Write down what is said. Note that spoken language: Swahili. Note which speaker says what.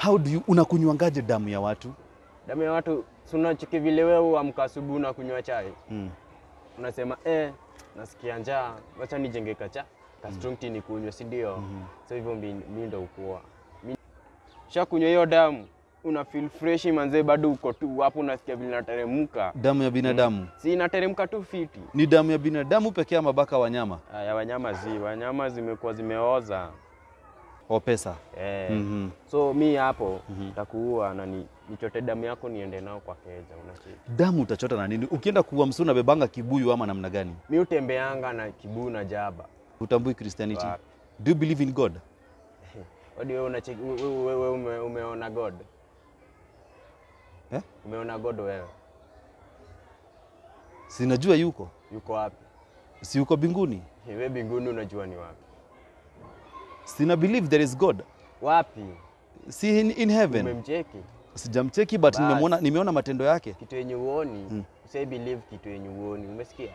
Speaker 1: How do you unakunywangaje damu ya watu?
Speaker 2: Damu ya watu unachiki vile wewe uamka asubuhi na kunywa chai. Unasema nasikia njaa, acha nijenge kacha. Ka strong tea nikunywe, si ndio? So hivyo mimi ndo ukua. Shakunywa hiyo damu, una feel fresh manze, bado uko tu hapo unasikia vile inateremka.
Speaker 1: Damu ya binadamu.
Speaker 2: Si inateremka tu fiti.
Speaker 1: Ni damu ya binadamu pekee ama baka wanyama?
Speaker 2: Ya wanyama zimekuwa zimeoza.
Speaker 1: O pesa.
Speaker 2: So mi hapo nitakuua na nichote damu yako niende nao kwa keja, unacheki.
Speaker 1: Damu utachota na nini? Ukienda kuua msuna bebanga kibuyu ama namna gani?
Speaker 2: Mi utembeanga na kibuyu na jaba.
Speaker 1: Utambui Christianity? Do you believe in God?
Speaker 2: Wadi wewe unacheki, wewe umeona God? Umeona God wewe?
Speaker 1: Sinajua yuko.
Speaker 2: Yuko wapi?
Speaker 1: Si yuko binguni?
Speaker 2: Wewe binguni unajua ni wapi?
Speaker 1: Sina believe there is God.
Speaker 2: Wapi?
Speaker 1: Si in heaven.
Speaker 2: Umemcheki?
Speaker 1: Sijamcheki but nimeona matendo yake.
Speaker 2: Kitu yenye uoni, usai believe kitu yenye uoni, umesikia?